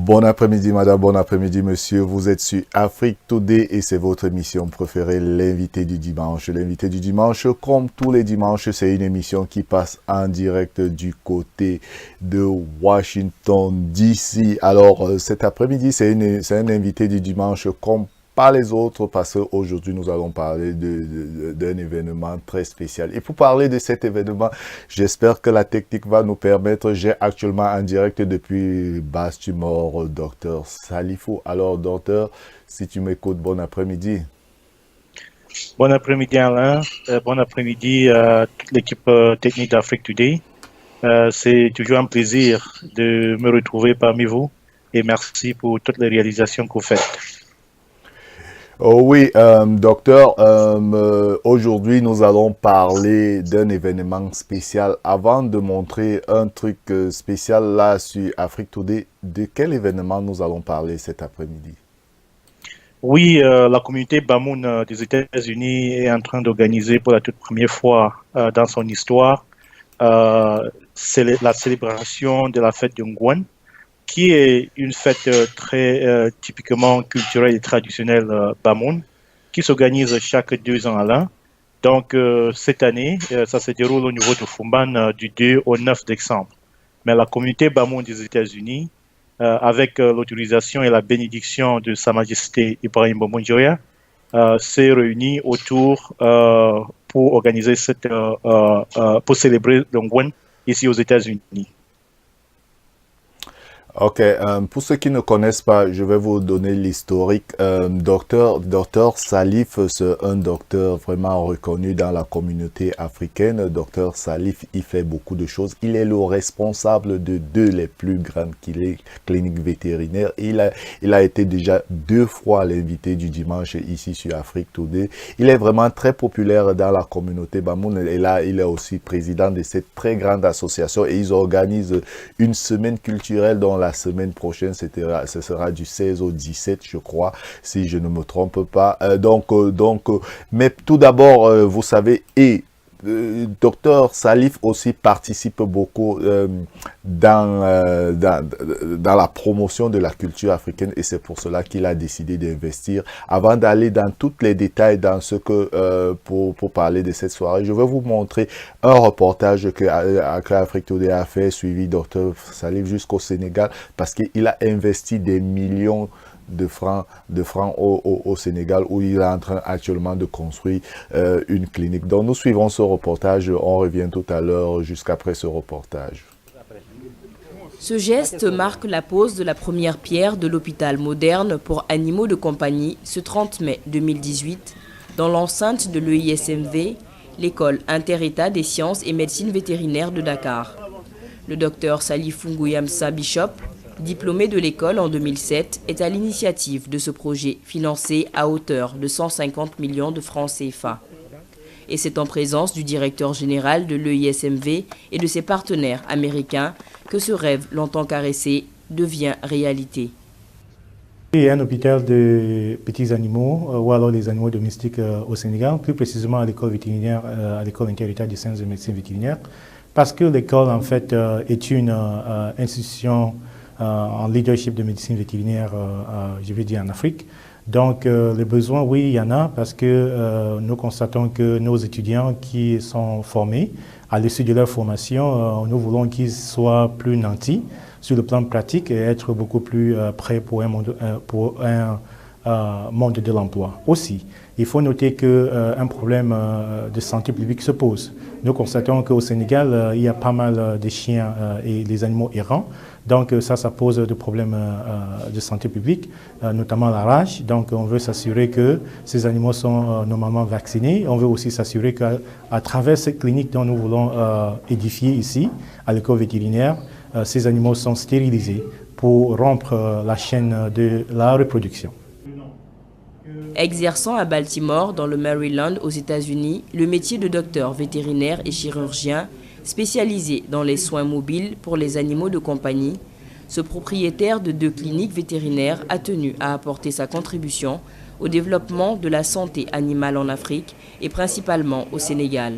Bon après-midi, madame, bon après-midi, monsieur. Vous êtes sur Afrique Today et c'est votre émission préférée, l'invité du dimanche. L'invité du dimanche, comme tous les dimanches, c'est une émission qui passe en direct du côté de Washington, D.C. Alors, cet après-midi, c'est un invité du dimanche comme pas les autres parce qu'aujourd'hui, nous allons parler d'un événement très spécial. Et pour parler de cet événement, j'espère que la technique va nous permettre. J'ai actuellement en direct depuis Baltimore, docteur Salifou. Alors, docteur, si tu m'écoutes, bon après-midi. Bon après-midi Alain, bon après-midi à toute l'équipe technique d'Afrique Today. C'est toujours un plaisir de me retrouver parmi vous et merci pour toutes les réalisations que vous faites. Oh oui, docteur, aujourd'hui nous allons parler d'un événement spécial. Avant de montrer un truc spécial là sur Afrique Today, de quel événement nous allons parler cet après-midi? Oui, la communauté Bamoun des États-Unis est en train d'organiser pour la toute première fois dans son histoire la célébration de la fête de Ngouane, qui est une fête très typiquement culturelle et traditionnelle Bamoun, qui s'organise chaque 2 ans à l'an. Donc, cette année, ça se déroule au niveau de Fumban du 2 au 9 décembre. Mais la communauté Bamoun des États-Unis, avec l'autorisation et la bénédiction de Sa Majesté Ibrahim Bomonjoya, s'est réunie autour pour organiser pour célébrer le Ngouane ici aux États-Unis. Ok, pour ceux qui ne connaissent pas, je vais vous donner l'historique. Docteur Salif, c'est un docteur vraiment reconnu dans la communauté africaine. Docteur Salif, il fait beaucoup de choses. Il est le responsable de 2 les plus grandes cliniques vétérinaires. Il a été déjà 2 fois l'invité du dimanche ici sur Afrique Today. Il est vraiment très populaire dans la communauté Bamoun. Et là, il est aussi président de cette très grande association et ils organisent une semaine culturelle dont la semaine prochaine, ce sera du 16 au 17, je crois, si je ne me trompe pas. Mais tout d'abord, vous savez, docteur Salif aussi participe beaucoup dans la promotion de la culture africaine et c'est pour cela qu'il a décidé d'investir. Avant d'aller dans tous les détails dans ce que pour parler de cette soirée, je vais vous montrer un reportage que Afrique Today a fait, suivi docteur Salif jusqu'au Sénégal parce qu'il a investi des millions de francs au Sénégal où il est en train actuellement de construire une clinique. Donc nous suivons ce reportage, on revient tout à l'heure jusqu'après ce reportage. Ce geste marque la pose de la première pierre de l'hôpital moderne pour animaux de compagnie ce 30 mai 2018 dans l'enceinte de l'EISMV, l'école inter-état des sciences et médecine vétérinaire de Dakar. Le docteur Salifou Ngouyamsa Bishop, diplômé de l'école en 2007, est à l'initiative de ce projet financé à hauteur de 150 millions de francs CFA. Et c'est en présence du directeur général de l'EISMV et de ses partenaires américains que ce rêve longtemps caressé devient réalité. Il y a un hôpital de petits animaux, ou alors les animaux domestiques au Sénégal, plus précisément à l'école vétérinaire, à l'école inter-état des sciences de médecine vétérinaire, parce que l'école en fait est une institution en leadership de médecine vétérinaire, je vais dire en Afrique. Donc les besoins, oui, il y en a parce que nous constatons que nos étudiants qui sont formés, à l'issue de leur formation, nous voulons qu'ils soient plus nantis sur le plan pratique et être beaucoup plus prêts pour un monde de l'emploi. Aussi, il faut noter qu'un problème de santé publique se pose. Nous constatons qu'au Sénégal, il y a pas mal de chiens et les animaux errants. Donc ça pose des problèmes de santé publique, notamment la rage. Donc on veut s'assurer que ces animaux sont normalement vaccinés. On veut aussi s'assurer qu'à travers cette clinique dont nous voulons édifier ici, à l'école vétérinaire, ces animaux sont stérilisés pour rompre la chaîne de la reproduction. Exerçant à Baltimore, dans le Maryland, aux États-Unis, le métier de docteur vétérinaire et chirurgien, spécialisé dans les soins mobiles pour les animaux de compagnie, ce propriétaire de 2 cliniques vétérinaires a tenu à apporter sa contribution au développement de la santé animale en Afrique et principalement au Sénégal.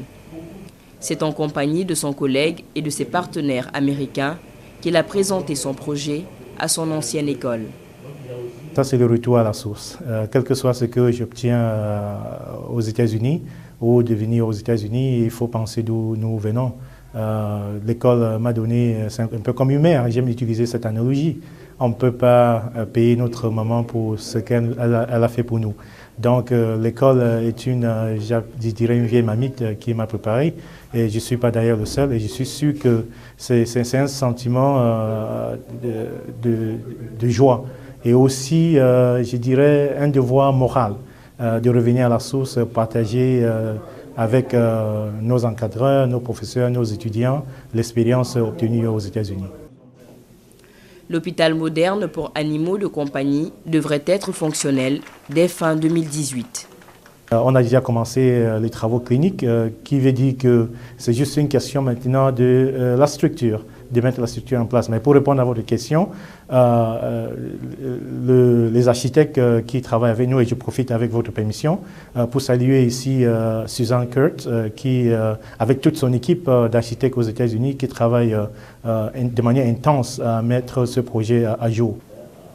C'est en compagnie de son collègue et de ses partenaires américains qu'il a présenté son projet à son ancienne école. Ça, c'est le retour à la source. Quel que soit ce que j'obtiens aux États-Unis ou de venir aux États-Unis, il faut penser d'où nous venons. L'école m'a donné, c'est un peu comme une mère, j'aime utiliser cette analogie. On ne peut pas payer notre maman pour ce qu'elle a fait pour nous. Donc l'école est je dirais une vieille mamite qui m'a préparé et je ne suis pas d'ailleurs le seul et je suis sûr que c'est un sentiment de joie et aussi, je dirais, un devoir moral de revenir à la source, partager avec nos encadreurs, nos professeurs, nos étudiants, l'expérience obtenue aux États-Unis. L'hôpital moderne pour animaux de compagnie devrait être fonctionnel dès fin 2018. On a déjà commencé les travaux cliniques, qui veut dire que c'est juste une question maintenant de la structure, de mettre la structure en place. Mais pour répondre à votre question, les architectes qui travaillent avec nous, et je profite avec votre permission, pour saluer ici Suzanne Kurt, qui, avec toute son équipe d'architectes aux États-Unis, qui travaille de manière intense à mettre ce projet à jour.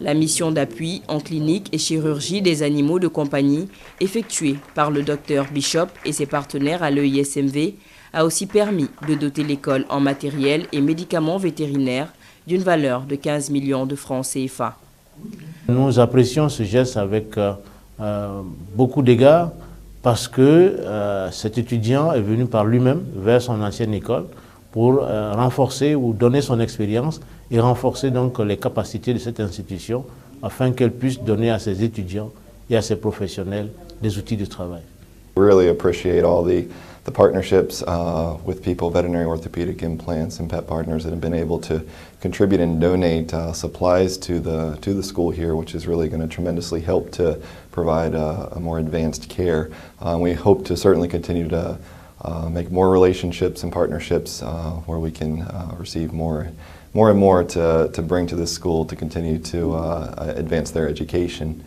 La mission d'appui en clinique et chirurgie des animaux de compagnie effectuée par le Dr Bishop et ses partenaires à l'EISMV a aussi permis de doter l'école en matériel et médicaments vétérinaires d'une valeur de 15 millions de francs CFA. Nous apprécions ce geste avec beaucoup d'égards parce que cet étudiant est venu par lui-même vers son ancienne école pour renforcer ou donner son expérience et renforcer donc les capacités de cette institution afin qu'elle puisse donner à ses étudiants et à ses professionnels des outils de travail. We really appreciate all the partnerships with people, veterinary orthopedic implants and pet partners that have been able to contribute and donate supplies to the school here, which is really going to tremendously help to provide a more advanced care. We hope to certainly continue to make more relationships and partnerships where we can receive more and more to bring to this school to continue to advance their education.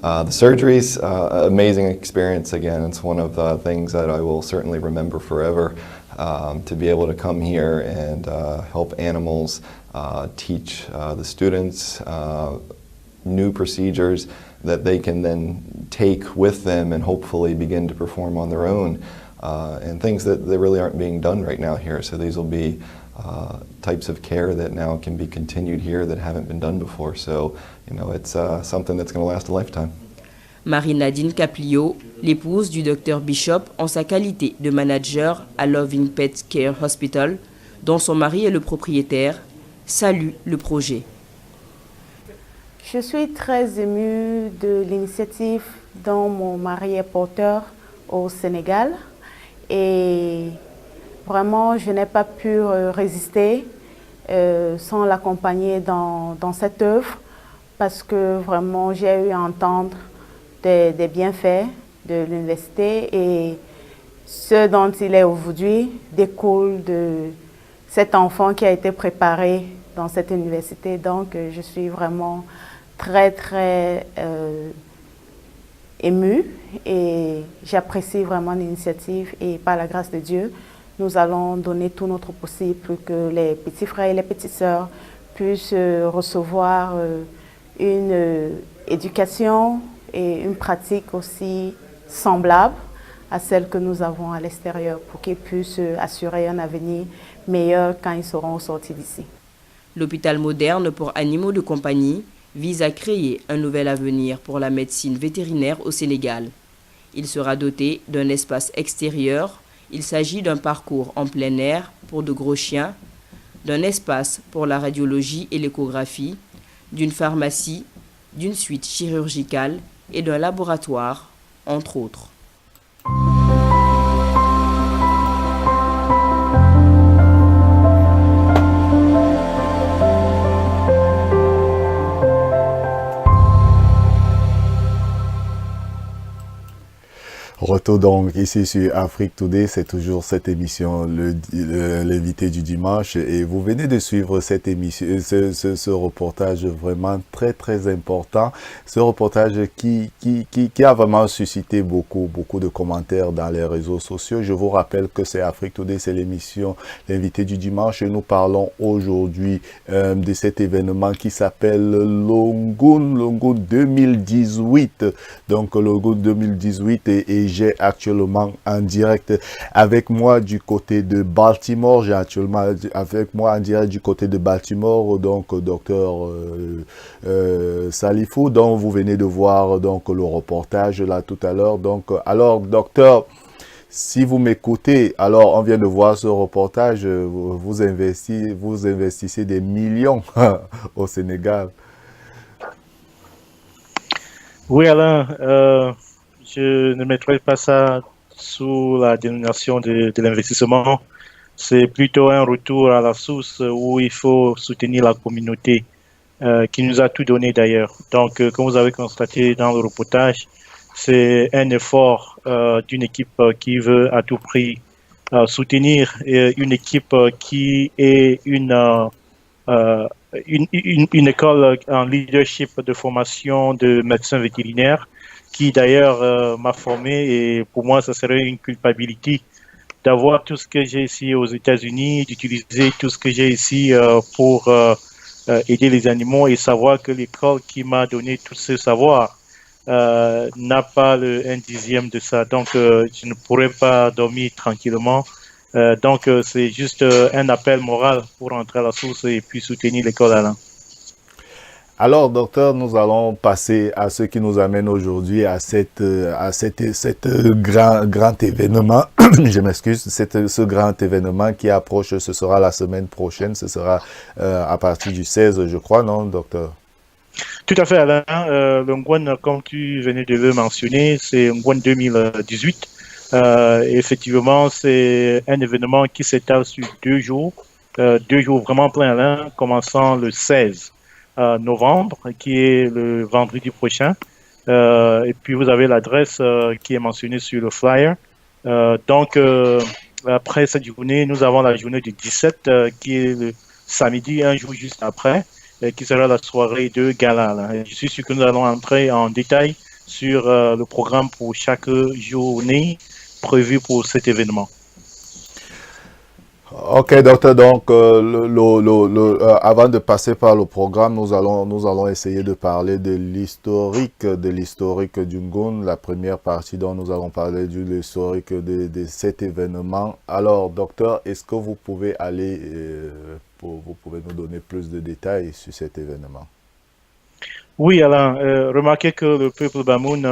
The surgeries, amazing experience again. It's one of the things that I will certainly remember forever, to be able to come here and help animals, teach the students new procedures that they can then take with them and hopefully begin to perform on their own, and things that they really aren't being done right now here. So these will be types of care that now can be continued here that haven't been done before. So, you know, it's something that's going to last a lifetime. Marie-Nadine Caplio, l'épouse du Dr Bishop en sa qualité de manager à Loving Pet Care Hospital, dont son mari est le propriétaire, salue le projet. Je suis très émue de l'initiative dont mon mari est porteur au Sénégal et vraiment je n'ai pas pu résister sans l'accompagner dans cette œuvre parce que vraiment j'ai eu à entendre des bienfaits de l'université et ce dont il est aujourd'hui découle de cet enfant qui a été préparé dans cette université. Donc je suis vraiment très émue et j'apprécie vraiment l'initiative et par la grâce de Dieu, nous allons donner tout notre possible pour que les petits frères et les petites sœurs puissent recevoir une éducation et une pratique aussi semblable à celle que nous avons à l'extérieur pour qu'ils puissent assurer un avenir meilleur quand ils seront sortis d'ici. L'hôpital moderne pour animaux de compagnie vise à créer un nouvel avenir pour la médecine vétérinaire au Sénégal. Il sera doté d'un espace extérieur. Il s'agit d'un parcours en plein air pour de gros chiens, d'un espace pour la radiologie et l'échographie, d'une pharmacie, d'une suite chirurgicale et d'un laboratoire, entre autres. Retour donc ici sur Afrique Today, c'est toujours cette émission, l'invité du dimanche, et vous venez de suivre cette émission, ce reportage vraiment très très important, ce reportage qui a vraiment suscité beaucoup de commentaires dans les réseaux sociaux. Je vous rappelle que c'est Afrique Today, c'est l'émission, l'invité du dimanche, et nous parlons aujourd'hui de cet événement qui s'appelle Longoon 2018. Donc Longoon 2018 et j'ai actuellement en direct avec moi du côté de Baltimore. J'ai actuellement avec moi en direct du côté de Baltimore, donc docteur Salifou, dont vous venez de voir donc le reportage là tout à l'heure. Donc alors docteur, si vous m'écoutez, alors on vient de voir ce reportage, vous investissez des millions au Sénégal. Oui, Alain, je ne mettrai pas ça sous la dénomination de l'investissement. C'est plutôt un retour à la source où il faut soutenir la communauté qui nous a tout donné d'ailleurs. Donc, comme vous avez constaté dans le reportage, c'est un effort d'une équipe qui veut à tout prix soutenir une équipe qui est une école en leadership de formation de médecins vétérinaires qui d'ailleurs m'a formé, et pour moi ça serait une culpabilité d'avoir tout ce que j'ai ici aux États-Unis, d'utiliser tout ce que j'ai ici pour aider les animaux, et savoir que l'école qui m'a donné tout ce savoir n'a pas un dixième de ça. Donc je ne pourrais pas dormir tranquillement. Donc, c'est juste un appel moral pour entrer à la source et puis soutenir l'école, Alain. Alors, docteur, nous allons passer à ce qui nous amène aujourd'hui à cette grand événement. Je m'excuse, ce grand événement qui approche. Ce sera la semaine prochaine. Ce sera à partir du 16, je crois, non, docteur? Tout à fait, Alain. Le Ngouane, comme tu venais de le mentionner, c'est Ngouane 2018. Effectivement, c'est un événement qui s'étale sur 2 jours vraiment plein, Alain, commençant le 16 novembre, qui est le vendredi prochain. Et puis, vous avez l'adresse qui est mentionnée sur le flyer. Donc, après cette journée, nous avons la journée du 17, qui est le samedi, un jour juste après, qui sera la soirée de gala, là. Je suis sûr que nous allons entrer en détail sur le programme pour chaque journée prévu pour cet événement. Ok, docteur, donc avant de passer par le programme, nous allons essayer de parler de l'historique du Ngouane, la première partie dont nous allons parler de l'historique de cet événement. Alors, docteur, est-ce que vous pouvez vous pouvez nous donner plus de détails sur cet événement? Oui, Alain, remarquez que le peuple Bamoun,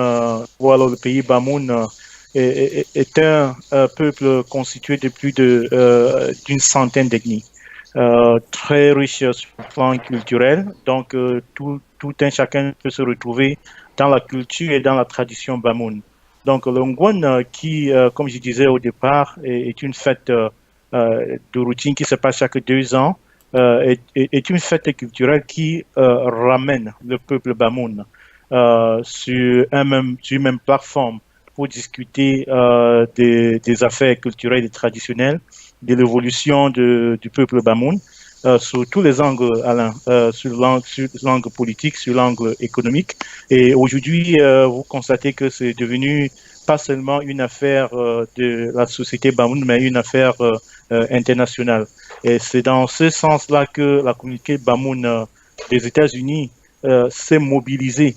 ou alors le pays Bamoun, est un peuple constitué de plus d'une centaine d'ethnies, très riche sur le plan culturel. Donc, tout un chacun peut se retrouver dans la culture et dans la tradition Bamoun. Donc, le Ngouane, qui, comme je disais au départ, est une fête de routine qui se passe chaque 2 ans, est une fête culturelle qui ramène le peuple Bamoun sur une même plateforme pour discuter des affaires culturelles et traditionnelles, de l'évolution du peuple Bamoun, sous tous les angles, Alain, sur l'angle politique, sur l'angle économique. Et aujourd'hui, vous constatez que c'est devenu pas seulement une affaire de la société Bamoun, mais une affaire internationale. Et c'est dans ce sens-là que la communauté Bamoun des États-Unis s'est mobilisée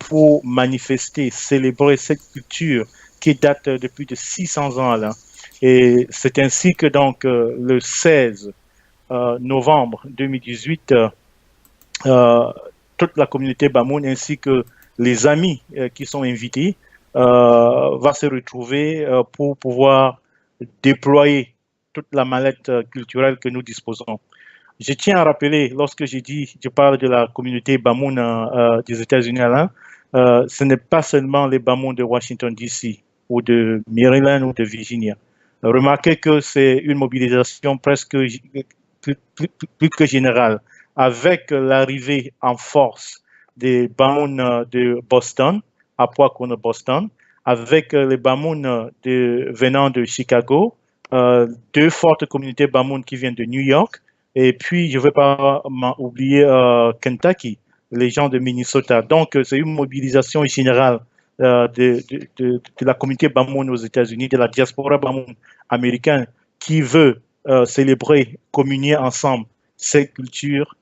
pour manifester, célébrer cette culture qui date de plus de 600 ans, Alain. Et c'est ainsi que donc le 16 novembre 2018, toute la communauté Bamoun ainsi que les amis qui sont invités va se retrouver pour pouvoir déployer toute la mallette culturelle que nous disposons. Je tiens à rappeler, lorsque je parle de la communauté Bamoun des États-Unis, Alain, ce n'est pas seulement les Bamoun de Washington, D.C. ou de Maryland ou de Virginia. Remarquez que c'est une mobilisation presque plus que générale, avec l'arrivée en force des Bamoun de Boston, à Boston, avec les Bamoun venant de Chicago, 2 fortes communautés Bamoun qui viennent de New York, et puis je ne vais pas oublier Kentucky, les gens de Minnesota. Donc, c'est une mobilisation générale de la communauté Bamoun aux États-Unis, de la diaspora Bamoun américaine qui veut célébrer, communier ensemble cette culture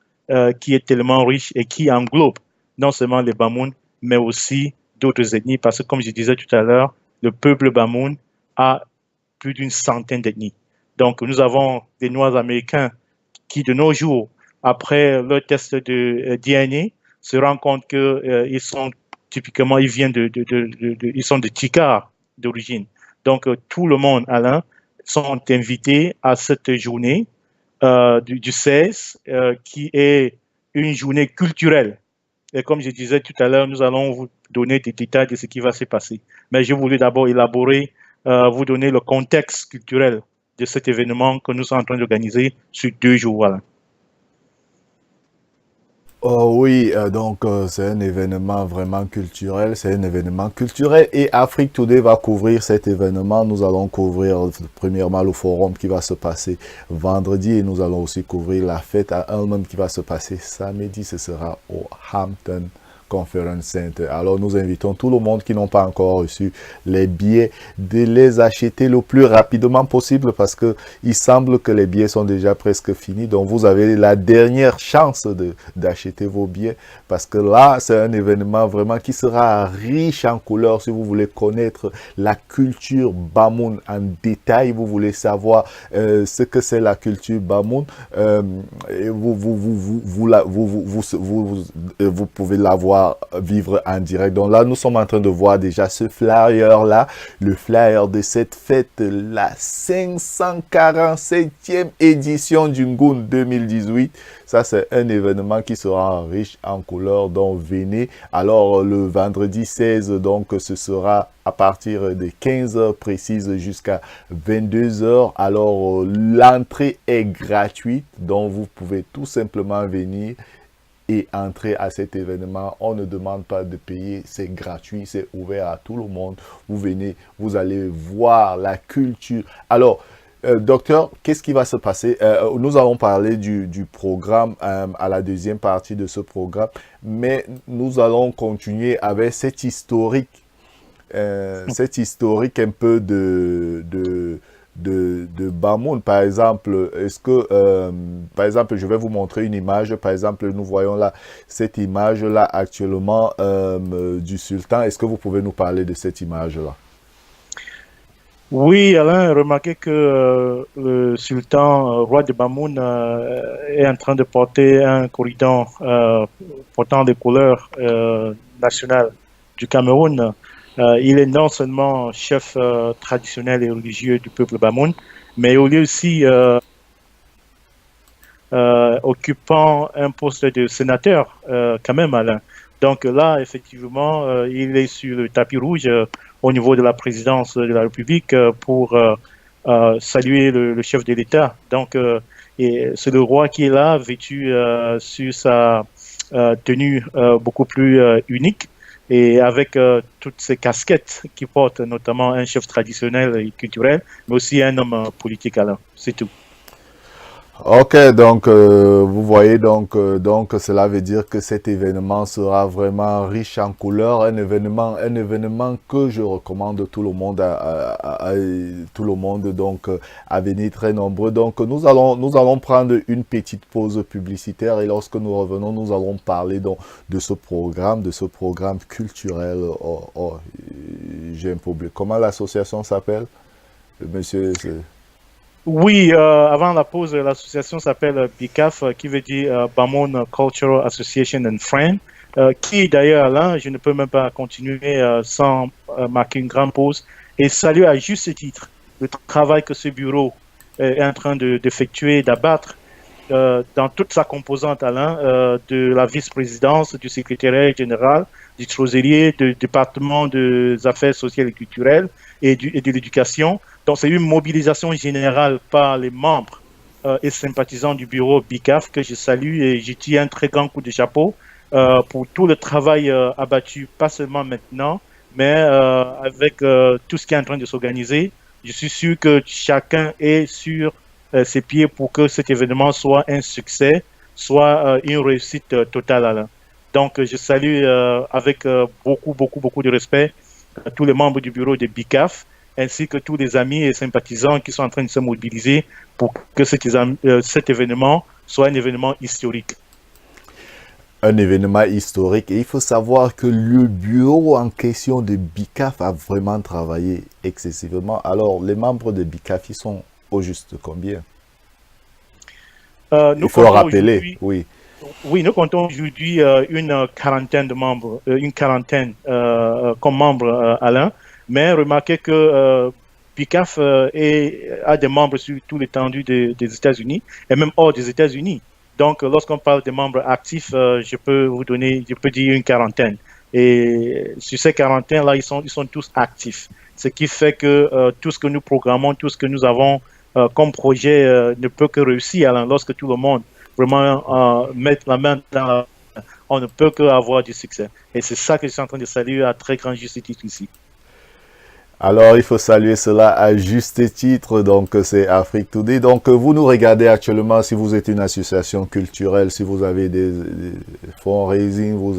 qui est tellement riche et qui englobe non seulement les Bamoun, mais aussi d'autres ethnies, parce que comme je disais tout à l'heure, le peuple Bamoun a plus d'une centaine d'ethnies. Donc nous avons des Noirs américains qui de nos jours, après leur test de DNA, se rendent compte qu'ils sont typiquement, ils sont de Tikar d'origine. Donc tout le monde, Alain, sont invités à cette journée du 16, qui est une journée culturelle. Et comme je disais tout à l'heure, nous allons vous donner des détails de ce qui va se passer. Mais je voulais d'abord élaborer, vous donner le contexte culturel de cet événement que nous sommes en train d'organiser sur 2 jours. Voilà. Oh oui, donc c'est un événement vraiment culturel, c'est un événement culturel et Afrique Today va couvrir cet événement. Nous allons couvrir premièrement le forum qui va se passer vendredi et nous allons aussi couvrir la fête à Elmham qui va se passer samedi. Ce sera au Hampton Conference Center. Alors nous invitons tout le monde qui n'ont pas encore reçu les billets de les acheter le plus rapidement possible parce que il semble que les billets sont déjà presque finis. Donc vous avez la dernière chance d'acheter vos billets parce que là c'est un événement vraiment qui sera riche en couleurs. Si vous voulez connaître la culture Bamoun en détail, vous voulez savoir ce que c'est la culture Bamoun, vous pouvez l'avoir vivre en direct. Donc là, nous sommes en train de voir déjà ce flyer-là, le flyer de cette fête, la 547e édition du Ngun 2018. Ça, c'est un événement qui sera riche en couleurs, donc venez. Alors, le vendredi 16, donc, ce sera à partir de 15h précises jusqu'à 22h. Alors, l'entrée est gratuite, donc vous pouvez tout simplement venir et entrer à cet événement. On ne demande pas de payer, c'est gratuit, c'est ouvert à tout le monde. Vous venez, vous allez voir la culture. Alors, docteur, qu'est-ce qui va se passer? Nous allons parler du programme à la deuxième partie de ce programme, mais nous allons continuer avec cette historique un peu de Bamoun. Par exemple, est-ce que, par exemple, je vais vous montrer une image. Par exemple, nous voyons là, cette image-là actuellement du sultan. Est-ce que vous pouvez nous parler de cette image-là? Oui, Alain, remarquez que le sultan, roi de Bamoun, est en train de porter un corridon portant les couleurs nationales du Cameroun. Il est non seulement chef traditionnel et religieux du peuple Bamoun, mais il est aussi occupant un poste de sénateur, quand même, Alain. Donc là, effectivement, il est sur le tapis rouge au niveau de la présidence de la République pour saluer le chef de l'État. Donc, c'est le roi qui est là, vêtu sur sa tenue beaucoup plus unique, et avec toutes ces casquettes qui portent notamment un chef traditionnel et culturel, mais aussi un homme politique. Alors, c'est tout. Ok, donc vous voyez, donc cela veut dire que cet événement sera vraiment riche en couleurs, un événement que je recommande tout le monde donc à venir très nombreux. Donc nous allons prendre une petite pause publicitaire et lorsque nous revenons, nous allons parler donc de ce programme culturel. J'ai un problème. Comment l'association s'appelle, monsieur? Oui, avant la pause, l'association s'appelle BICAF, qui veut dire Bamoun Cultural Association and Friends, qui d'ailleurs, là, je ne peux même pas continuer sans marquer une grande pause et saluer à juste titre le travail que ce bureau est en train d'effectuer, d'abattre dans toute sa composante, Alain, de la vice-présidence, du secrétariat général, du trésorier, du département des affaires sociales et culturelles et de l'éducation. Donc, c'est une mobilisation générale par les membres et sympathisants du bureau BICAF que je salue et je tire un très grand coup de chapeau pour tout le travail abattu, pas seulement maintenant, mais avec tout ce qui est en train de s'organiser, je suis sûr que chacun est sur ses pieds pour que cet événement soit un succès, soit une réussite totale, Alain. Donc, je salue avec beaucoup de respect tous les membres du bureau de BICAF, ainsi que tous les amis et sympathisants qui sont en train de se mobiliser pour que cet événement soit un événement historique. Un événement historique. Et il faut savoir que le bureau en question de BICAF a vraiment travaillé excessivement. Alors, les membres de BICAF, ils sont au juste combien? Il faut le rappeler, oui. Oui, nous comptons aujourd'hui une quarantaine de membres, comme membres, Alain. Mais remarquez que BICAF a des membres sur tout l'étendue des États-Unis et même hors des États-Unis. Donc, lorsqu'on parle des membres actifs, je peux dire une quarantaine. Et sur ces quarantaines-là, ils sont tous actifs. Ce qui fait que tout ce que nous programmons, tout ce que nous avons comme projet ne peut que réussir. Alors, lorsque tout le monde vraiment met la main dans la... On ne peut qu'avoir du succès. Et c'est ça que je suis en train de saluer à très grand juste titre ici. Alors, il faut saluer cela à juste titre. Donc, c'est Afrique Today. Donc, vous nous regardez actuellement si vous êtes une association culturelle, si vous avez des fundraising, vous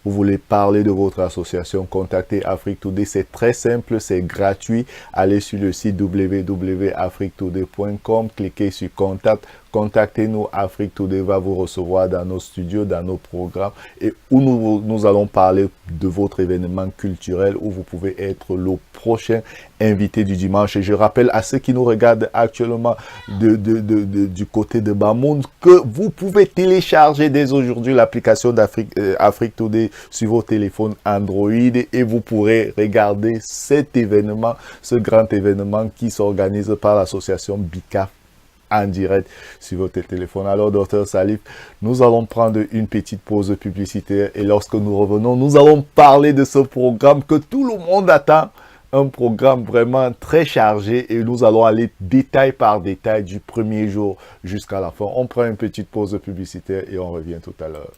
voulez parler de votre association, contactez Afrique Today. C'est très simple, c'est gratuit. Allez sur le site www.afriquetoday.com, cliquez sur Contact. Contactez-nous, Afrique Today va vous recevoir dans nos studios, dans nos programmes et où nous allons parler de votre événement culturel où vous pouvez être le prochain invité du dimanche. Et je rappelle à ceux qui nous regardent actuellement du côté de Bamoun que vous pouvez télécharger dès aujourd'hui l'application d'Afrique Today sur vos téléphones Android et vous pourrez regarder cet événement, ce grand événement qui s'organise par l'association BICAF en direct sur votre téléphone. Alors, Dr Salif, nous allons prendre une petite pause publicitaire et lorsque nous revenons, nous allons parler de ce programme que tout le monde attend. Un programme vraiment très chargé et nous allons aller détail par détail du premier jour jusqu'à la fin. On prend une petite pause publicitaire et on revient tout à l'heure.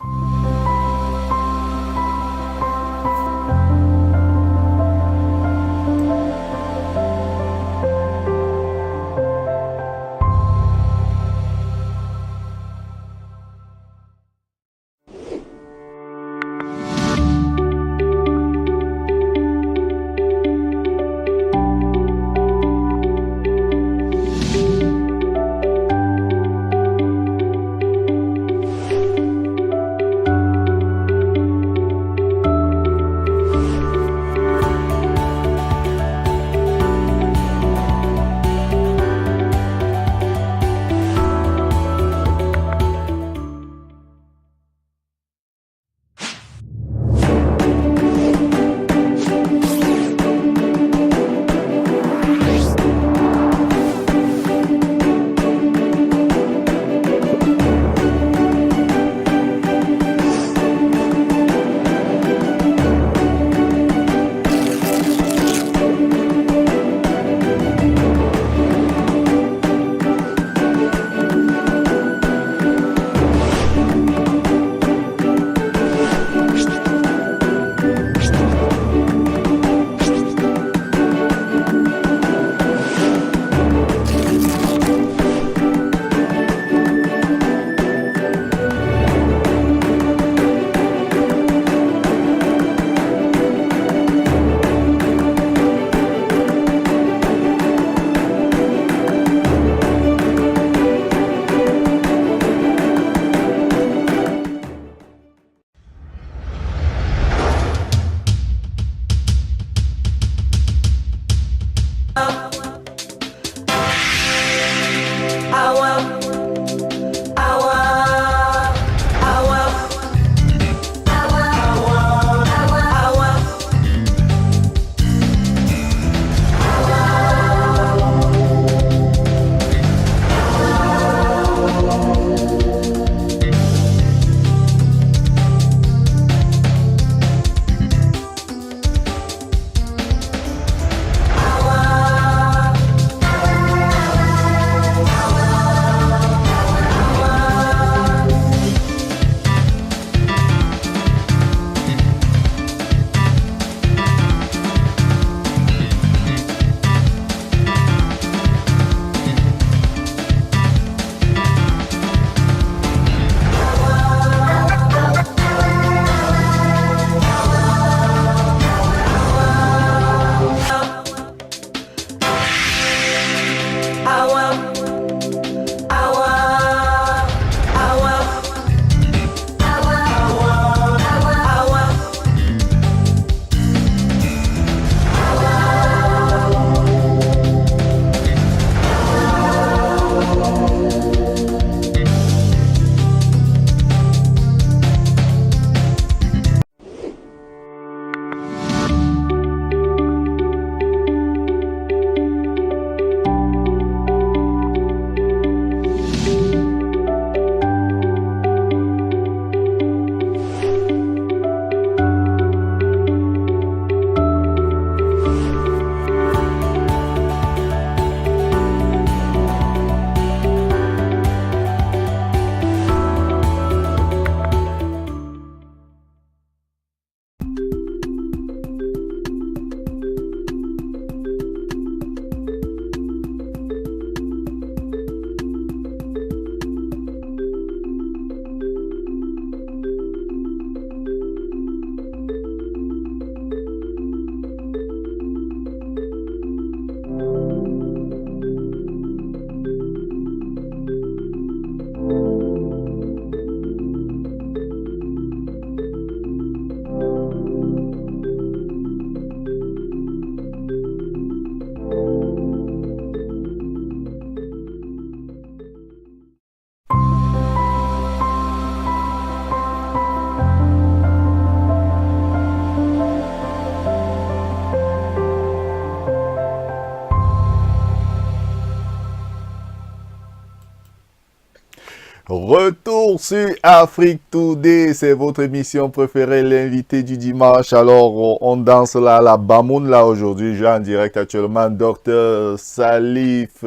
Retour sur Afrique Today, c'est votre émission préférée, l'invité du dimanche. Alors, on danse là à la Bamoun là aujourd'hui. J'ai en direct actuellement Dr Salif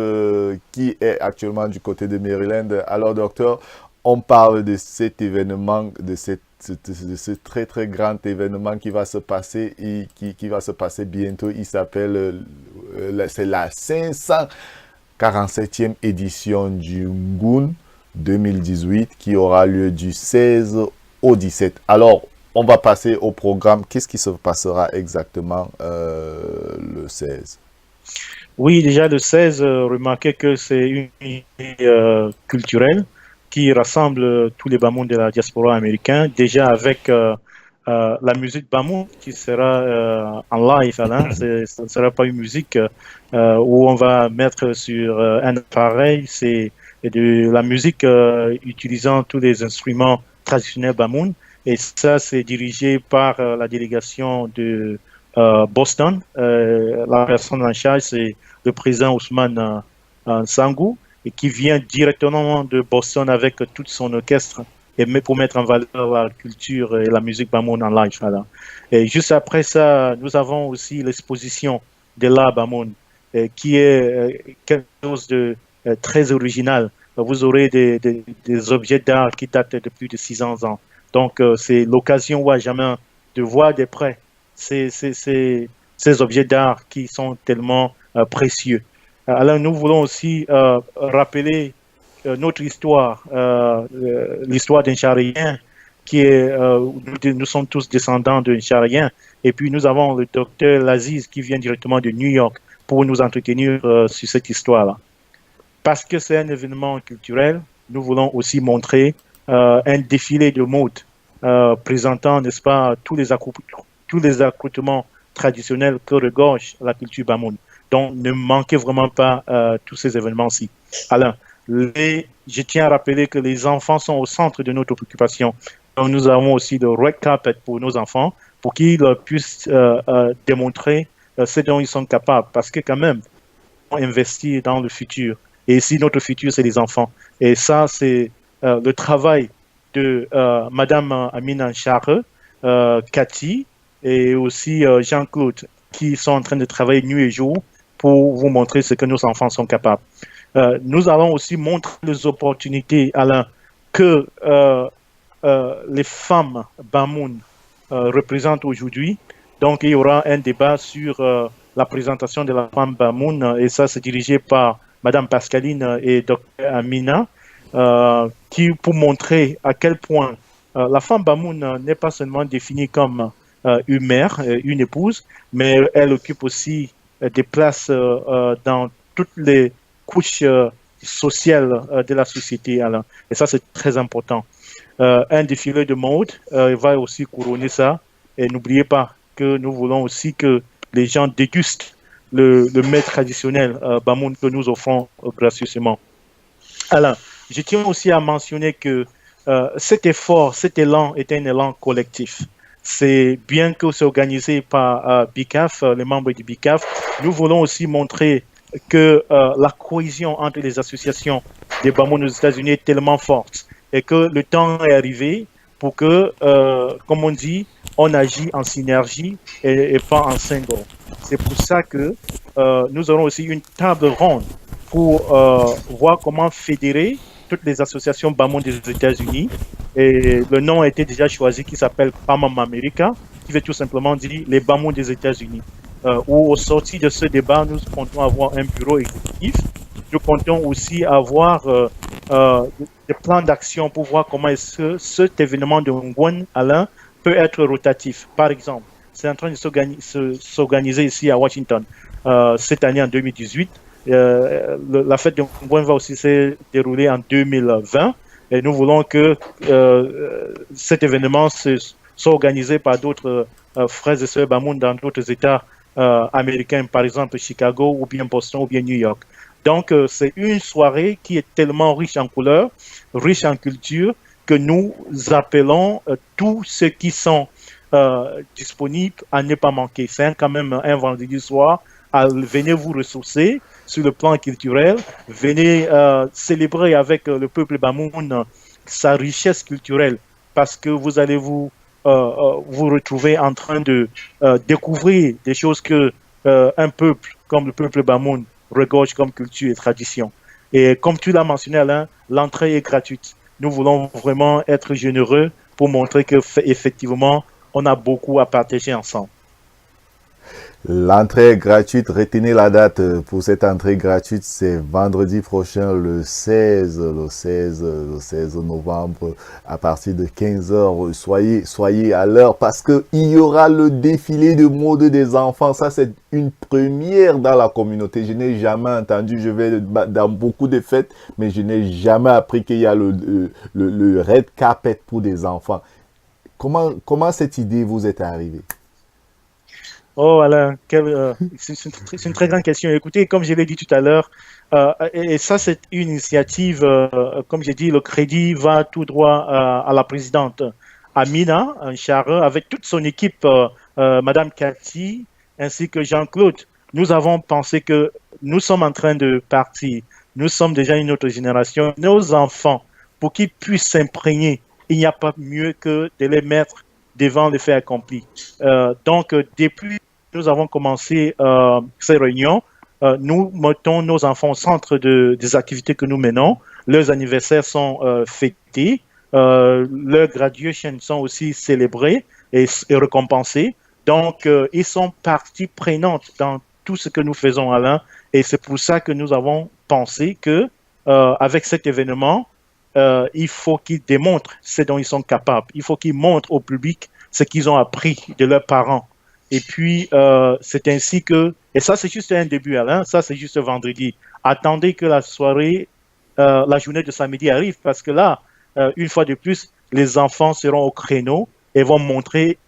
qui est actuellement du côté de Maryland. Alors, docteur, on parle de cet événement, de ce très très grand événement qui va se passer et qui va se passer bientôt. Il s'appelle, c'est la 547e édition du Ngoun 2018 qui aura lieu du 16 au 17. Alors, on va passer au programme. Qu'est-ce qui se passera exactement le 16? Oui, déjà le 16, remarquez que c'est une unité culturelle qui rassemble tous les Bamoun de la diaspora américaine, déjà avec la musique Bamoun qui sera en live. Hein. Ce ne sera pas une musique où on va mettre sur un appareil, c'est de la musique utilisant tous les instruments traditionnels Bamoun. Et ça, c'est dirigé par la délégation de Boston. La personne en charge, c'est le président Ousmane Sangou, et qui vient directement de Boston avec tout son orchestre et pour mettre en valeur la culture et la musique Bamoun en live. Voilà. Et juste après ça, nous avons aussi l'exposition de l'art Bamoun, qui est quelque chose de très original. Vous aurez des objets d'art qui datent de plus de 600 ans. Donc, c'est l'occasion à jamais de voir de près ces objets d'art qui sont tellement précieux. Alors, nous voulons aussi rappeler notre histoire, l'histoire d'un Charien qui est, nous sommes tous descendants d'un Charien. Et puis, nous avons le docteur Laziz qui vient directement de New York pour nous entretenir sur cette histoire-là. Parce que c'est un événement culturel, nous voulons aussi montrer un défilé de mode présentant, n'est-ce pas, tous les accoutrements traditionnels que regorge la culture Bamoun. Donc, ne manquez vraiment pas tous ces événements-ci. Alors, je tiens à rappeler que les enfants sont au centre de notre préoccupation. Donc, nous avons aussi le red carpet pour nos enfants, pour qu'ils puissent démontrer ce dont ils sont capables. Parce que quand même, on investit dans le futur. Et ici, notre futur, c'est les enfants. Et ça, c'est le travail de Madame Amina Charre, Cathy et aussi Jean-Claude, qui sont en train de travailler nuit et jour pour vous montrer ce que nos enfants sont capables. Nous allons aussi montrer les opportunités, Alain, que les femmes Bamoun représentent aujourd'hui. Donc, il y aura un débat sur la présentation de la femme Bamoun, et ça, c'est dirigé par Madame Pascaline et Dr Amina, pour montrer à quel point la femme Bamoun n'est pas seulement définie comme une mère, une épouse, mais elle occupe aussi des places dans toutes les couches sociales de la société. Alors. Et ça, c'est très important. Un défilé de mode va aussi couronner ça. Et n'oubliez pas que nous voulons aussi que les gens dégustent le mets traditionnel Bamoun que nous offrons gracieusement. Alors, je tiens aussi à mentionner que cet effort, cet élan est un élan collectif. C'est bien que c'est organisé par BICAF, les membres du BICAF, nous voulons aussi montrer que la cohésion entre les associations des Bamoun aux États-Unis est tellement forte et que le temps est arrivé pour que, comme on dit, on agit en synergie et pas en single. C'est pour ça que nous aurons aussi une table ronde pour voir comment fédérer toutes les associations Bamoun des États-Unis. Et le nom a été déjà choisi qui s'appelle Bamam America, qui veut tout simplement dire les Bamoun des États-Unis. Où au sorti de ce débat, nous comptons avoir un bureau exécutif. Nous comptons aussi avoir des plans d'action pour voir comment est-ce que cet événement de Ngoun, Alain, peut être rotatif. Par exemple, c'est en train de s'organiser ici à Washington cette année en 2018. La fête de Ngoun va aussi se dérouler en 2020 et nous voulons que cet événement soit organisé par d'autres frères et sœurs Bamoun dans d'autres États américains, par exemple Chicago ou bien Boston ou bien New York. Donc c'est une soirée qui est tellement riche en couleurs, riche en culture, que nous appelons tous ceux qui sont disponibles à ne pas manquer. C'est quand même un vendredi soir. Venez vous ressourcer sur le plan culturel, venez célébrer avec le peuple Bamoun sa richesse culturelle, parce que vous allez vous retrouver en train de découvrir des choses que un peuple comme le peuple Bamoun regorge comme culture et tradition. Et comme tu l'as mentionné, Alain, l'entrée est gratuite. Nous voulons vraiment être généreux pour montrer que effectivement, on a beaucoup à partager ensemble. L'entrée est gratuite. Retenez la date pour cette entrée gratuite. C'est vendredi prochain, le 16 novembre, à partir de 15 h. Soyez à l'heure parce qu'il y aura le défilé de mode des enfants. Ça, c'est une première dans la communauté. Je n'ai jamais entendu. Je vais dans beaucoup de fêtes, mais je n'ai jamais appris qu'il y a le red carpet pour des enfants. Comment cette idée vous est arrivée? Oh Alain, c'est une très grande question. Écoutez, comme je l'ai dit tout à l'heure, et ça c'est une initiative, comme j'ai dit, le crédit va tout droit à la présidente Amina Chare avec toute son équipe, Madame Cathy, ainsi que Jean-Claude. Nous avons pensé que nous sommes en train de partir. Nous sommes déjà une autre génération. Nos enfants, pour qu'ils puissent s'imprégner, il n'y a pas mieux que de les mettre devant les faits accomplis. Donc, depuis que nous avons commencé ces réunions, nous mettons nos enfants au centre des activités que nous menons. Leurs anniversaires sont fêtés, leurs graduations sont aussi célébrées et récompensées. Donc, ils sont partie prenante dans tout ce que nous faisons, Alain. Et c'est pour ça que nous avons pensé que, avec cet événement, il faut qu'ils démontrent ce dont ils sont capables. Il faut qu'ils montrent au public ce qu'ils ont appris de leurs parents. Et puis, c'est ainsi que... Et ça, c'est juste un début, Alain. Ça, c'est juste vendredi. Attendez que la soirée, la journée de samedi arrive, parce que là, une fois de plus, les enfants seront au créneau et vont montrer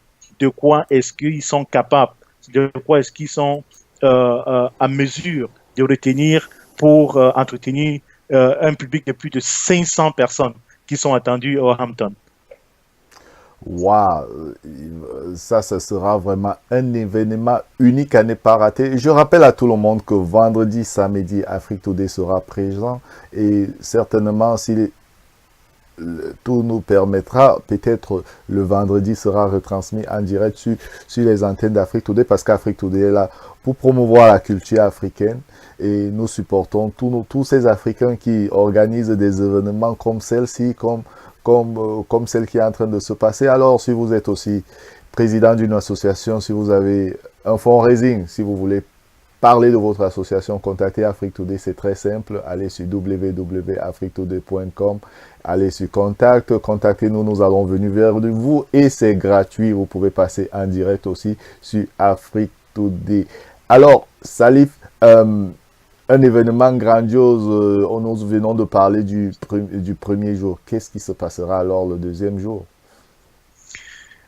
de quoi est-ce qu'ils sont capables, de quoi est-ce qu'ils sont à mesure de retenir pour entretenir un public de plus de 500 personnes qui sont attendues au Hampton. Waouh, ça sera vraiment un événement unique à ne pas rater. Je rappelle à tout le monde que vendredi, samedi, Afrique Today sera présent et certainement, si tout nous permettra, peut-être le vendredi sera retransmis en direct sur les antennes d'Afrique Today parce qu'Afrique Today est là pour promouvoir la culture africaine et nous supportons tous ces Africains qui organisent des événements comme celle-ci, comme celle qui est en train de se passer. Alors, si vous êtes aussi président d'une association, si vous avez un fundraising, si vous voulez parler de votre association, contactez Afrique Today, c'est très simple. Allez sur www.afriquetoday.com, allez sur contact, contactez-nous, nous allons venir vers vous et c'est gratuit. Vous pouvez passer en direct aussi sur Afrique Today. Alors, Salif, un événement grandiose, nous venons de parler du premier jour. Qu'est-ce qui se passera alors le deuxième jour?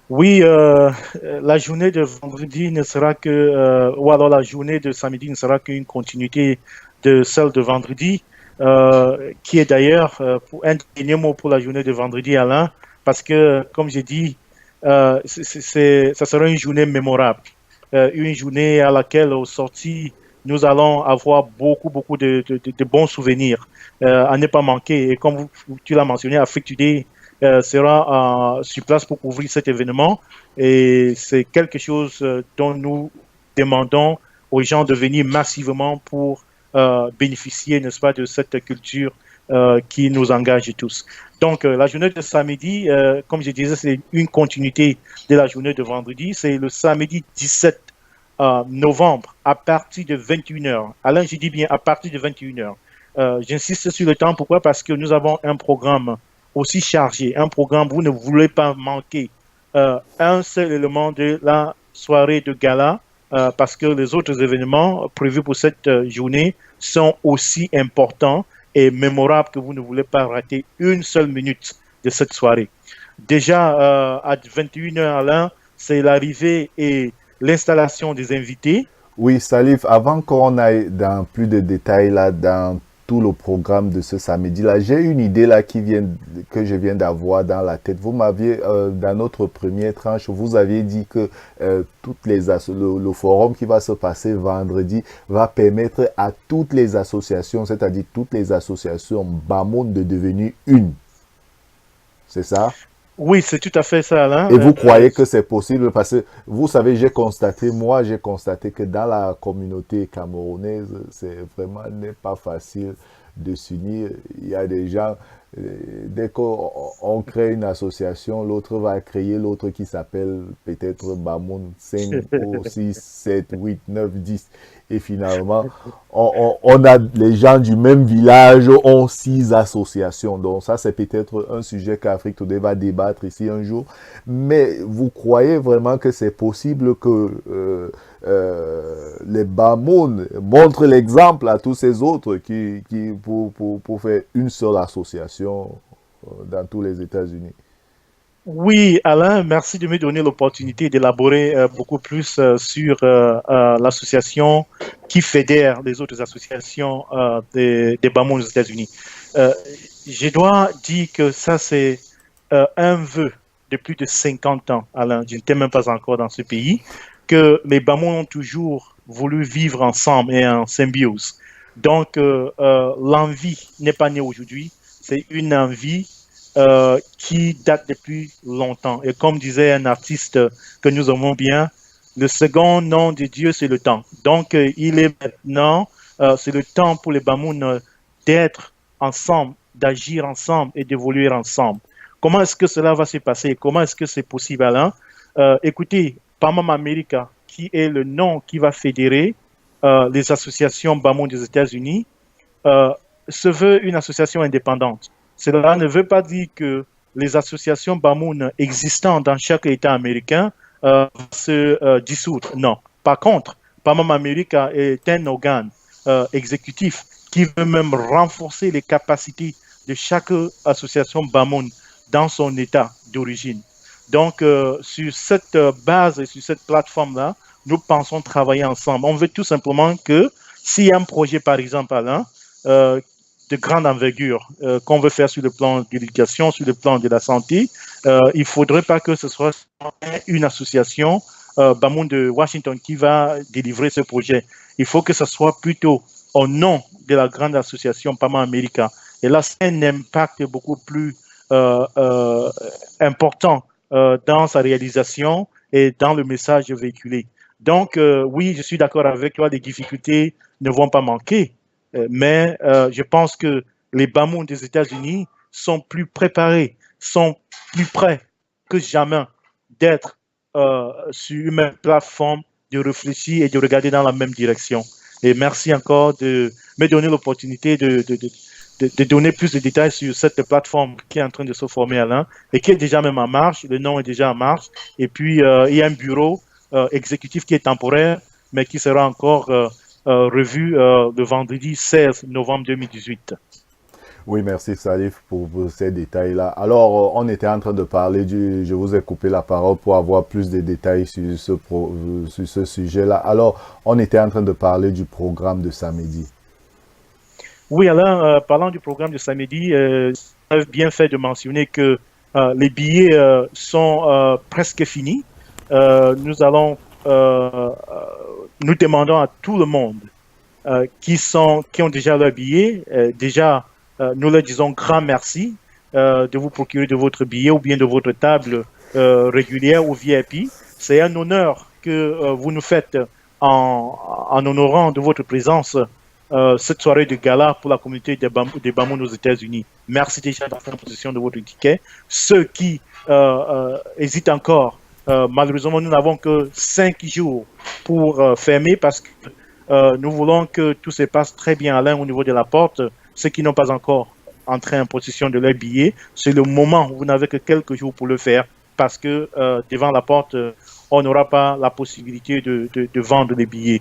Oui, la journée de vendredi ne sera que, ou alors la journée de samedi ne sera qu'une continuité de celle de vendredi, qui est d'ailleurs un dernier mot pour la journée de vendredi, Alain, parce que, comme j'ai dit, ça sera une journée mémorable, une journée à laquelle, au sorti, nous allons avoir beaucoup de bons souvenirs à ne pas manquer. Et comme tu l'as mentionné, Afrique Today sera sur place pour couvrir cet événement. Et c'est quelque chose dont nous demandons aux gens de venir massivement pour bénéficier, n'est-ce pas, de cette culture qui nous engage tous. Donc, la journée de samedi, comme je disais, c'est une continuité de la journée de vendredi. C'est le samedi 17 novembre à partir de 21h. Alain, je dis bien à partir de 21h. J'insiste sur le temps. Pourquoi? Parce que nous avons un programme aussi chargé, un programme où vous ne voulez pas manquer un seul élément de la soirée de gala, parce que les autres événements prévus pour cette journée sont aussi importants et mémorables que vous ne voulez pas rater une seule minute de cette soirée. Déjà, à 21h, Alain, c'est l'arrivée et l'installation des invités. Oui, Salif, avant qu'on aille dans plus de détails là, dans tout le programme de ce samedi-là, j'ai une idée là que je viens d'avoir dans la tête. Vous m'aviez, dans notre première tranche, vous aviez dit que le forum qui va se passer vendredi va permettre à toutes les associations, c'est-à-dire toutes les associations Bamoun de devenir une. c'est ça? Oui, c'est tout à fait ça, Alain. Et vous croyez que c'est possible? Parce que vous savez, j'ai constaté que dans la communauté camerounaise, n'est pas facile de s'unir. Il y a des gens, dès qu'on crée une association, l'autre va créer l'autre qui s'appelle peut-être Bamoun 5 ou 6, 7, 8, 9, 10. Et finalement, on a les gens du même village ont 6 associations. Donc ça, c'est peut-être un sujet qu'Afrique Today va débattre ici un jour. Mais vous croyez vraiment que c'est possible que les Bamoun montrent l'exemple à tous ces autres pour faire une seule association dans tous les États-Unis? Oui, Alain, merci de me donner l'opportunité d'élaborer beaucoup plus sur l'association qui fédère les autres associations des Bamoun aux États-Unis. Je dois dire que ça, c'est un vœu de plus de 50 ans, Alain. Je n'étais même pas encore dans ce pays, que les Bamoun ont toujours voulu vivre ensemble et en symbiose. Donc, l'envie n'est pas née aujourd'hui, c'est une envie qui date depuis longtemps. Et comme disait un artiste que nous aimons bien, le second nom de Dieu, c'est le temps. Donc, il est maintenant, c'est le temps pour les Bamoun d'être ensemble, d'agir ensemble et d'évoluer ensemble. Comment est-ce que cela va se passer? Comment est-ce que c'est possible, Alain? Écoutez, Pamam America, qui est le nom qui va fédérer les associations Bamoun des États-Unis, se veut une association indépendante. Cela ne veut pas dire que les associations Bamoun existantes dans chaque État américain se dissoudre. Non. Par contre, Pamam America est un organe exécutif qui veut même renforcer les capacités de chaque association Bamoun dans son État d'origine. Donc, sur cette base et sur cette plateforme-là, nous pensons travailler ensemble. On veut tout simplement que s'il y a un projet, par exemple, Alain, de grande envergure qu'on veut faire sur le plan de l'éducation, sur le plan de la santé, il ne faudrait pas que ce soit une association Bamoun de Washington qui va délivrer ce projet. Il faut que ce soit plutôt au nom de la grande association Pamam America. Et là, c'est un impact beaucoup plus important dans sa réalisation et dans le message véhiculé. Donc, oui, je suis d'accord avec toi, les difficultés ne vont pas manquer. Mais je pense que les Bamoun des États-Unis sont plus préparés, sont plus prêts que jamais d'être sur une même plateforme, de réfléchir et de regarder dans la même direction. Et merci encore de me donner l'opportunité de donner plus de détails sur cette plateforme qui est en train de se former, Alain, et qui est déjà même en marche. Le nom est déjà en marche. Et puis, il y a un bureau exécutif qui est temporaire, mais qui sera encore revu le vendredi 16 novembre 2018. Oui, merci Salif pour ces détails-là. Alors, on était en train de parler je vous ai coupé la parole pour avoir plus de détails sur ce sujet-là. Alors, on était en train de parler du programme de samedi. Oui, Alain, parlant du programme de samedi, j'ai bien fait de mentionner que les billets sont presque finis. Nous demandons à tout le monde qui ont déjà leur billet, nous leur disons grand merci de vous procurer de votre billet ou bien de votre table régulière ou VIP. C'est un honneur que vous nous faites en honorant de votre présence cette soirée de gala pour la communauté des Bamoun aux États-Unis. Merci déjà d'être en possession de votre ticket. Ceux qui hésitent encore, malheureusement, nous n'avons que 5 jours pour fermer parce que nous voulons que tout se passe très bien, Alain, au niveau de la porte. Ceux qui n'ont pas encore entré en possession de leur billet, c'est le moment où vous n'avez que quelques jours pour le faire parce que devant la porte, on n'aura pas la possibilité de vendre les billets.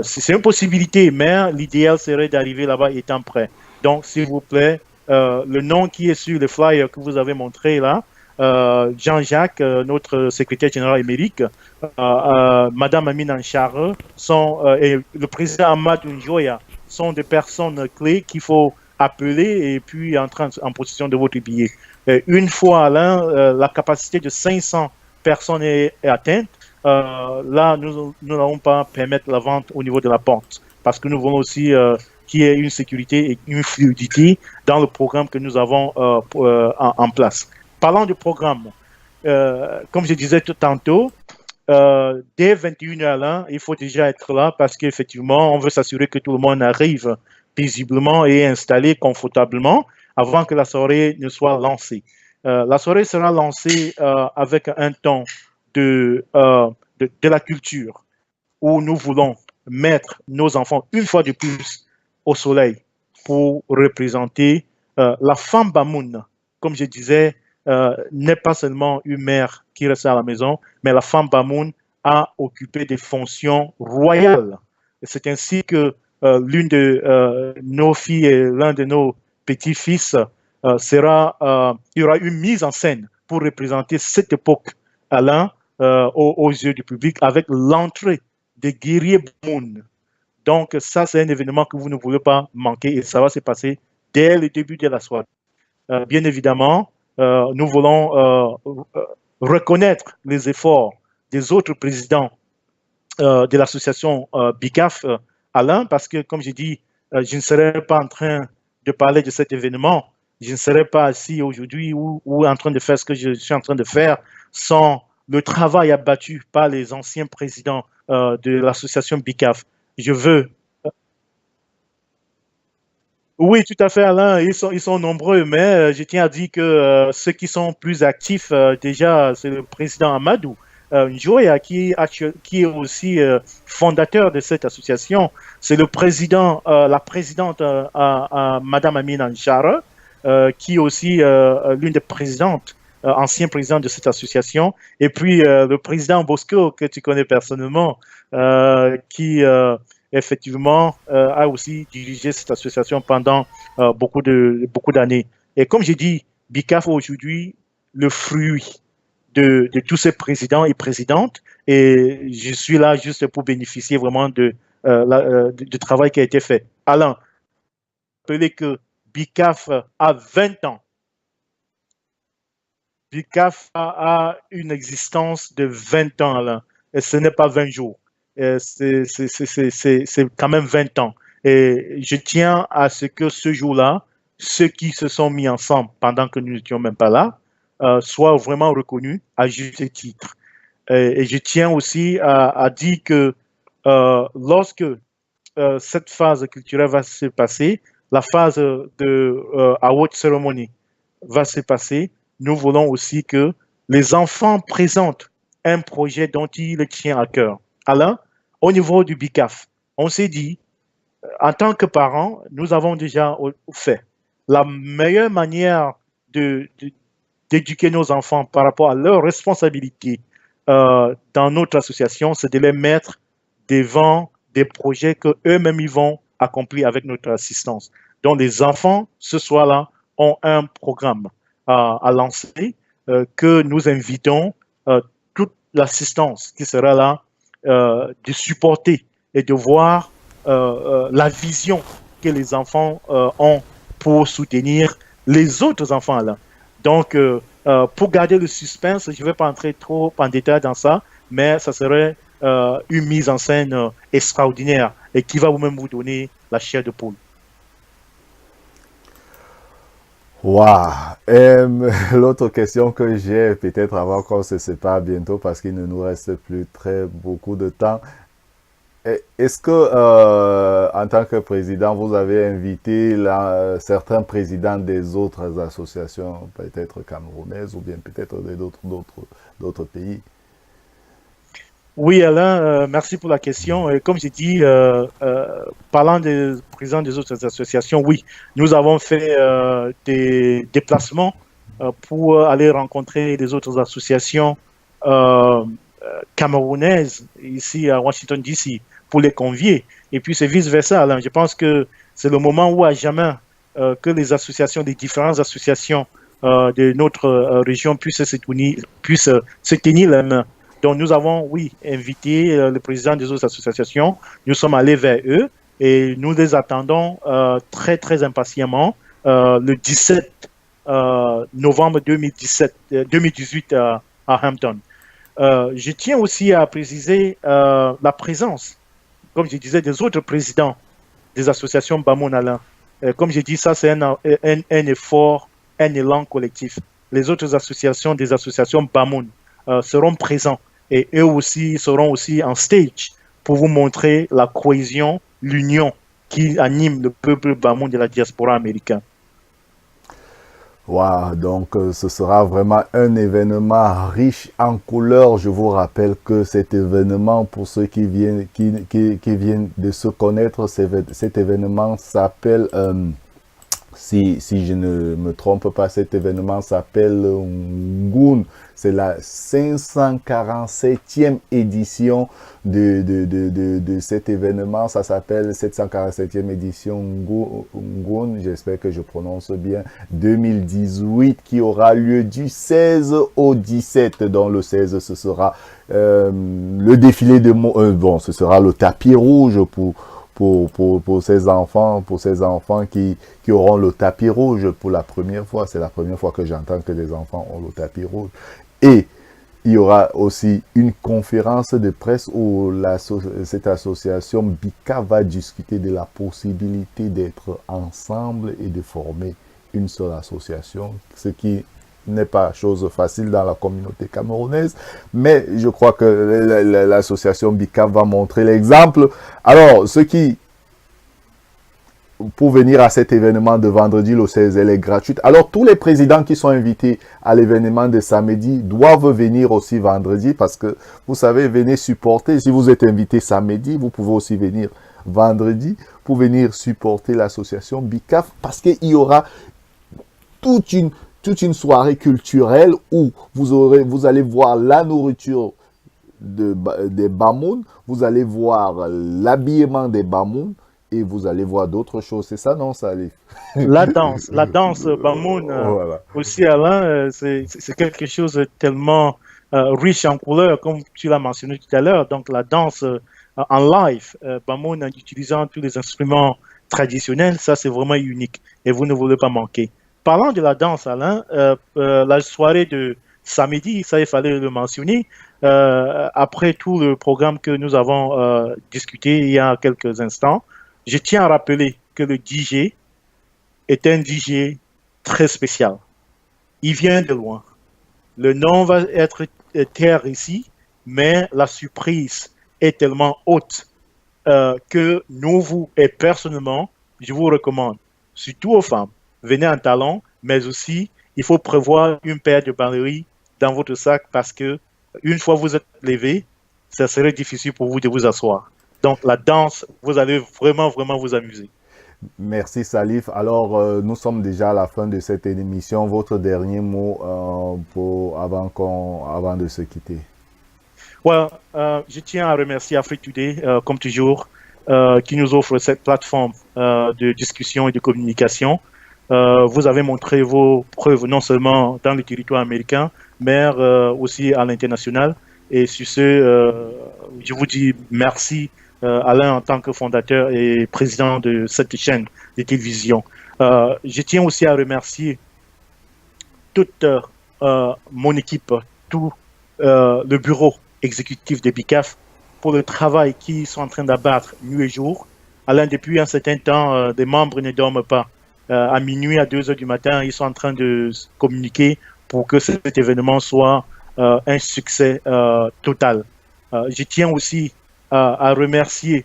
C'est une possibilité, mais l'idéal serait d'arriver là-bas étant prêt. Donc, s'il vous plaît, le nom qui est sur le flyer que vous avez montré là, Jean-Jacques, notre secrétaire général émérite, Madame Amine Anchar et le président Ahmad Njoya sont des personnes clés qu'il faut appeler et puis entrer en possession de votre billet. Une fois, Alain, la capacité de 500 personnes est atteinte, là, nous n'allons pas permettre la vente au niveau de la porte parce que nous voulons aussi qu'il y ait une sécurité et une fluidité dans le programme que nous avons en place. parlant du programme, comme je disais tout tantôt, dès 21h là, il faut déjà être là parce qu'effectivement, on veut s'assurer que tout le monde arrive paisiblement et installé confortablement avant que la soirée ne soit lancée. La soirée sera lancée avec un temps de la culture où nous voulons mettre nos enfants une fois de plus au soleil pour représenter la femme Bamoun. Comme je disais, n'est pas seulement une mère qui reste à la maison, mais la femme Bamoun a occupé des fonctions royales. C'est ainsi que l'une de nos filles et l'un de nos petits-fils il y aura une mise en scène pour représenter cette époque, Alain, aux yeux du public, avec l'entrée des guerriers Bamoun. Donc ça, c'est un événement que vous ne voulez pas manquer et ça va se passer dès le début de la soirée. Bien évidemment, nous voulons reconnaître les efforts des autres présidents de l'association BICAF, Alain, parce que, comme j'ai dit, je ne serais pas en train de parler de cet événement, je ne serais pas assis aujourd'hui ou en train de faire ce que je suis en train de faire sans le travail abattu par les anciens présidents de l'association BICAF. Je veux... Oui, tout à fait, Alain. Ils sont nombreux, mais je tiens à dire que ceux qui sont plus actifs, déjà, c'est le président Amadou Njoya, qui est aussi fondateur de cette association. C'est le président, la présidente Madame Amina Nchara, qui est aussi l'une des présidentes, ancien président de cette association. Et puis, le président Bosco, que tu connais personnellement, qui... effectivement, a aussi dirigé cette association pendant beaucoup d'années. Et comme j'ai dit, BICAF est aujourd'hui le fruit de tous ces présidents et présidentes, et je suis là juste pour bénéficier vraiment du travail qui a été fait. Alain, rappelez que BICAF a 20 ans. BICAF a une existence de 20 ans, Alain, et ce n'est pas 20 jours. C'est quand même 20 ans. Et je tiens à ce que ce jour-là, ceux qui se sont mis ensemble pendant que nous n'étions même pas là, soient vraiment reconnus à juste titre. Et je tiens aussi à dire que lorsque cette phase culturelle va se passer, la phase de award ceremony va se passer, nous voulons aussi que les enfants présentent un projet dont ils tiennent à cœur. Alain, au niveau du BICAF, on s'est dit, en tant que parents, nous avons déjà fait. La meilleure manière d'éduquer nos enfants par rapport à leurs responsabilités dans notre association, c'est de les mettre devant des projets qu'eux-mêmes ils vont accomplir avec notre assistance. Donc, les enfants, ce soir-là, ont un programme à lancer que nous invitons toute l'assistance qui sera là de supporter et de voir la vision que les enfants ont pour soutenir les autres enfants là. Donc, pour garder le suspense, je ne vais pas entrer trop en détail dans ça, mais ça serait une mise en scène extraordinaire et qui va vous-même vous donner la chair de poule. Waouh! L'autre question que j'ai, peut-être avant qu'on se sépare bientôt, parce qu'il ne nous reste plus beaucoup de temps. Est-ce que, en tant que président, vous avez invité certains présidents des autres associations, peut-être camerounaises ou bien peut-être d'autres pays? Oui, Alain, merci pour la question. Et comme j'ai dit, parlant des présidents des autres associations, oui, nous avons fait des déplacements pour aller rencontrer les autres associations camerounaises ici à Washington, D.C., pour les convier. Et puis c'est vice-versa, Alain. Je pense que c'est le moment où à jamais que les associations, les différentes associations de notre région puissent se tenir la main. Donc, nous avons, oui, invité le président des autres associations. Nous sommes allés vers eux et nous les attendons très, très impatiemment le 17 novembre 2018 à Hampton. Je tiens aussi à préciser la présence, comme je disais, des autres présidents des associations Bamoun Alain. Comme je dis, ça, c'est un effort, un élan collectif. les autres associations, des associations Bamoun, seront présents et eux aussi seront aussi en stage pour vous montrer la cohésion, l'union qui anime le peuple Bamoun de la diaspora américaine. Wow, donc ce sera vraiment un événement riche en couleurs. Je vous rappelle que cet événement, pour ceux qui viennent de se connaître, cet événement s'appelle, si je ne me trompe pas, cet événement s'appelle Ngoun. C'est la 547e édition de cet événement. Ça s'appelle 747e édition Ngoun. J'espère que je prononce bien. 2018 qui aura lieu du 16 au 17. Dans le 16, ce sera le défilé de... bon, ce sera le tapis rouge pour ces enfants qui auront le tapis rouge pour la première fois. C'est la première fois que j'entends que les enfants ont le tapis rouge. Et il y aura aussi une conférence de presse où cette association BICA va discuter de la possibilité d'être ensemble et de former une seule association, ce qui n'est pas chose facile dans la communauté camerounaise, mais je crois que l'association BICA va montrer l'exemple. Alors, pour venir à cet événement de vendredi, le 16, elle est gratuite. Alors, tous les présidents qui sont invités à l'événement de samedi doivent venir aussi vendredi parce que, vous savez, venez supporter. Si vous êtes invité samedi, vous pouvez aussi venir vendredi pour venir supporter l'association BICAF parce qu'il y aura toute une soirée culturelle où vous allez voir la nourriture des Bamoun, vous allez voir l'habillement des Bamoun, et vous allez voir d'autres choses. C'est ça, non, Salif? La danse Bamoun, voilà. Aussi, Alain, c'est quelque chose de tellement riche en couleurs, comme tu l'as mentionné tout à l'heure. Donc, la danse en live, Bamoun, en utilisant tous les instruments traditionnels, ça, c'est vraiment unique. Et vous ne voulez pas manquer. Parlant de la danse, Alain, la soirée de samedi, ça, il fallait le mentionner. Après tout le programme que nous avons discuté il y a quelques instants, je tiens à rappeler que le DJ est un DJ très spécial. Il vient de loin. Le nom va être terre ici, mais la surprise est tellement haute que vous et personnellement, je vous recommande, surtout aux femmes, venez en talons, mais aussi, il faut prévoir une paire de ballerines dans votre sac parce que une fois vous êtes levé, ça serait difficile pour vous de vous asseoir. Donc, la danse, vous allez vraiment, vraiment vous amuser. Merci, Salif. Alors, nous sommes déjà à la fin de cette émission. Votre dernier mot avant de se quitter. Je tiens à remercier Afrique Today, comme toujours, qui nous offre cette plateforme de discussion et de communication. Vous avez montré vos preuves non seulement dans le territoire américain, mais aussi à l'international. Et sur ce, je vous dis merci, Alain, en tant que fondateur et président de cette chaîne de télévision. Je tiens aussi à remercier toute mon équipe, tout le bureau exécutif de BICAF pour le travail qu'ils sont en train d'abattre nuit et jour. Alain, depuis un certain temps, des membres ne dorment pas. À minuit, à 2 heures du matin, ils sont en train de communiquer pour que cet événement soit un succès total. Je tiens aussi à remercier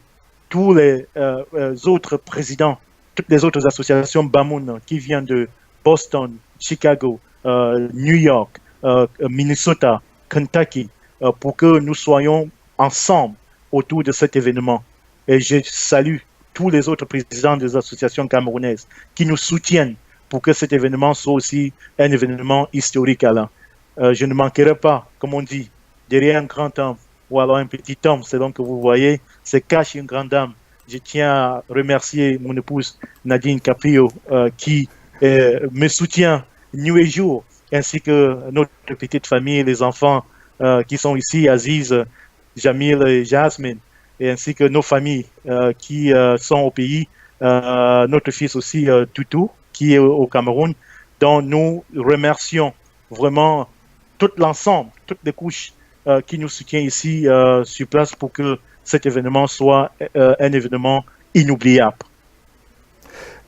tous les autres présidents, toutes les autres associations Bamoun qui viennent de Boston, Chicago, New York, Minnesota, Kentucky, pour que nous soyons ensemble autour de cet événement. Et je salue tous les autres présidents des associations camerounaises qui nous soutiennent pour que cet événement soit aussi un événement historique, Alain. Je ne manquerai pas, comme on dit, derrière un grand homme ou alors un petit homme, selon que vous voyez, se cache une grande dame. Je tiens à remercier mon épouse Nadine Caprio qui me soutient nuit et jour, ainsi que notre petite famille, les enfants qui sont ici, Aziz, Jamil et Jasmine, et ainsi que nos familles qui sont au pays, notre fils aussi, Toutou, qui est au Cameroun, dont nous remercions vraiment tout l'ensemble, toutes les couches qui nous soutiennent ici sur place pour que cet événement soit un événement inoubliable.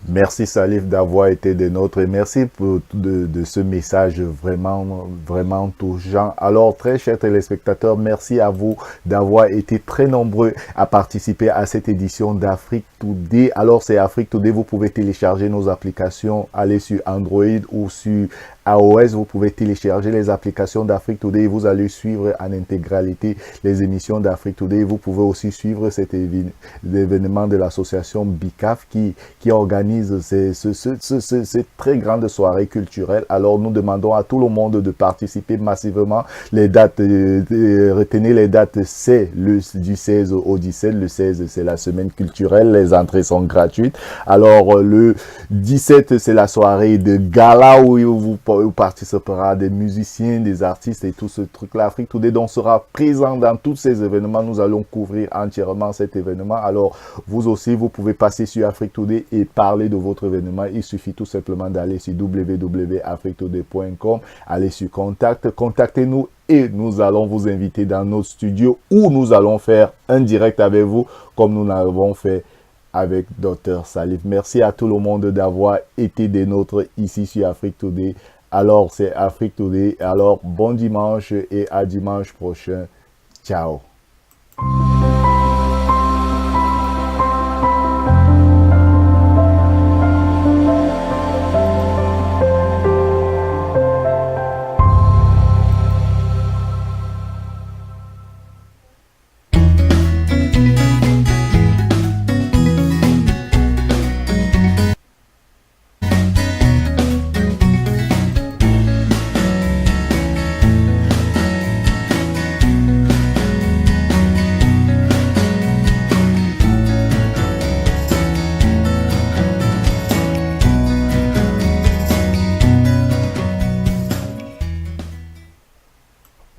Merci Salif d'avoir été des nôtres et merci pour de ce message vraiment touchant. Alors très chers téléspectateurs, merci à vous d'avoir été très nombreux à participer à cette édition d'Afrique Today. Alors c'est Afrique Today, vous pouvez télécharger nos applications, aller sur Android ou sur iOS, vous pouvez télécharger les applications d'Afrique Today et vous allez suivre en intégralité les émissions d'Afrique Today. Vous pouvez aussi suivre cet événement de l'association BICAF qui organise ces très grandes soirées culturelles. Alors nous demandons à tout le monde de participer massivement. Les dates, retenez les dates, c'est du 16 au 17. Le 16, c'est la semaine culturelle. Les entrées sont gratuites. Alors le 17, c'est la soirée de gala où participera des musiciens, des artistes et tout ce truc-là. Afrique Today donc sera présent dans tous ces événements. Nous allons couvrir entièrement cet événement. Alors, vous aussi, vous pouvez passer sur Afrique Today et parler de votre événement. Il suffit tout simplement d'aller sur www.afriquetoday.com, aller sur Contact, contactez-nous et nous allons vous inviter dans notre studio où nous allons faire un direct avec vous comme nous l'avons fait avec Dr Salif. Merci à tout le monde d'avoir été des nôtres ici sur Afrique Today. Alors, c'est Afrique Today. Alors, bon dimanche et à dimanche prochain. Ciao.